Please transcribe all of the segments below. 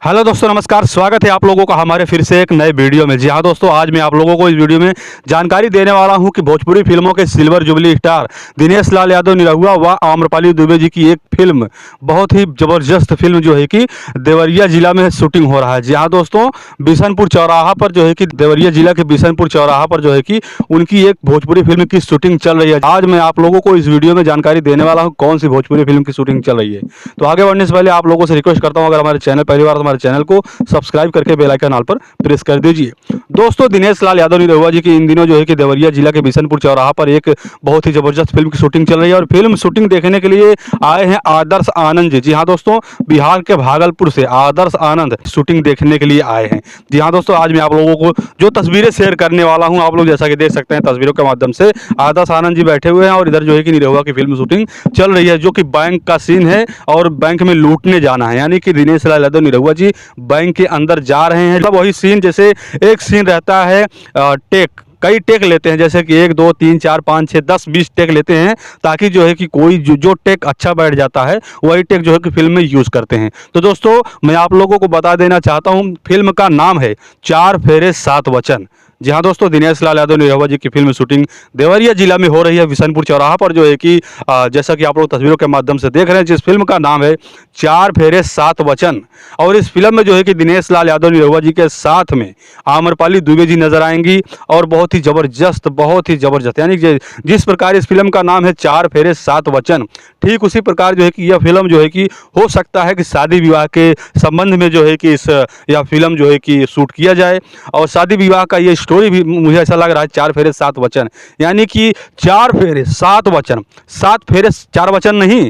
Hello दोस्तों, नमस्कार। स्वागत है आप लोगों का हमारे फिर से एक नए वीडियो में। जी हाँ दोस्तों, आज मैं आप लोगों को इस वीडियो में जानकारी देने वाला हूं कि भोजपुरी फिल्मों के silver jubilee star Dinesh Lal Yadav Nirahua व आम्रपाली दुबे जी की एक फिल्म, बहुत ही ज़बरदस्त फिल्म जो है कि देवरिया जिला में शूटिंग हो रहा है। जी हाँ दोस्तों, बिशनपुर चौराहा पर जो है कि देवरिया जिला के बिशनपुर चौराहा पर जो है कि उनकी एक भोजपुरी फिल्म की शूटिंग चल रही है। आज मैं आप लोगों को इस वीडियो में जानकारी देने वाला हूँ कौन सी भोजपुरी फिल्म की शूटिंग चल रही है। तो आगे बढ़ने से पहले आप लोगों से रिक्वेस्ट करता हूँ, अगर हमारे चैनल पहली बार हमारे चैनल को सब्सक्राइब करके बेल आइकन ऑल पर प्रेस कर दीजिए। दोस्तों, दिनेश लाल यादव निरहुआ जी की इन दिनों जो है कि देवरिया जिला के बिशनपुर चौराहा पर एक बहुत ही जबरदस्त फिल्म की शूटिंग चल रही है और फिल्म शूटिंग देखने के लिए आए हैं आदर्श आनंद जी। जी हाँ दोस्तों, बिहार के भागलपुर से आदर्श आनंद शूटिंग देखने के लिए आए हैं। जी हाँ दोस्तों, आज मैं आप लोगों को जो तस्वीरें शेयर करने वाला हूँ, आप लोग जैसा कि देख सकते हैं तस्वीरों के माध्यम से आदर्श आनंद जी बैठे हुए हैं और इधर जो है कि निरहुआ की फिल्म शूटिंग चल रही है, जो कि बैंक का सीन है और बैंक में लूटने जाना है। यानी कि दिनेश लाल यादव निरहुआ जी बैंक के अंदर जा रहे हैं। मतलब वही सीन, जैसे एक सीन रहता है टेक, कई टेक लेते हैं, जैसे कि 1 2 3 4 5 6 10 20 टेक लेते हैं, ताकि जो है कि कोई जो टेक अच्छा बैठ जाता है वही टेक जो है कि फिल्म में यूज़ करते हैं। तो दोस्तों, मैं आप लोगों को बता देना चाहता हूँ, फिल्म का नाम है 4 फेरे 7 वचन। जी हाँ दोस्तों, दिनेश लाल यादव निरहुआ जी की फिल्म शूटिंग देवरिया जिला में हो रही है, बिशनपुर चौराहा पर जो है कि जैसा कि आप लोग तस्वीरों के माध्यम से देख रहे हैं, जिस फिल्म का नाम है 4 फेरे 7 वचन। और इस फिल्म में जो है कि दिनेश लाल यादव निरहुआ जी के साथ में आम्रपाली दुबे जी नजर आएंगी और बहुत ही ज़बरदस्त, यानी कि जिस प्रकार इस फिल्म का नाम है 4 फेरे 7 वचन, ठीक उसी प्रकार जो है कि यह फिल्म जो है कि हो सकता है कि शादी विवाह के संबंध में जो है कि यह फिल्म जो है कि शूट किया जाए। और शादी विवाह का ये स्टोरी भी मुझे ऐसा लग रहा है 4 फेरे 7 वचन, यानी कि 4 फेरे 7 वचन, 7 फेरे 4 वचन नहीं,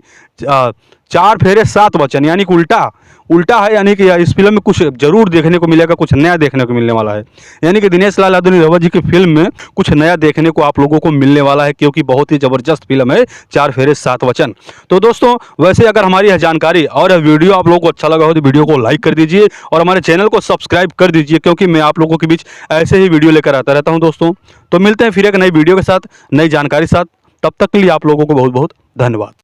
4 फेरे 7 वचन, यानी कि उल्टा उल्टा है। यानी कि इस फिल्म में कुछ जरूर देखने को मिलेगा, कुछ नया देखने को मिलने वाला है। यानी कि दिनेश लाल यादव निरहुआ जी की फिल्म में कुछ नया देखने को आप लोगों को मिलने वाला है, क्योंकि बहुत ही ज़बरदस्त फिल्म है 4 फेरे 7 वचन। तो दोस्तों, वैसे अगर हमारी यह जानकारी और यह वीडियो आप लोगों को अच्छा लगा हो तो वीडियो को लाइक कर दीजिए और हमारे चैनल को सब्सक्राइब कर दीजिए, क्योंकि मैं आप लोगों के बीच ऐसे ही वीडियो लेकर आता रहता हूँ दोस्तों। तो मिलते हैं फिर एक नई वीडियो के साथ, नई जानकारी के साथ। तब तक के लिए आप लोगों को बहुत बहुत धन्यवाद।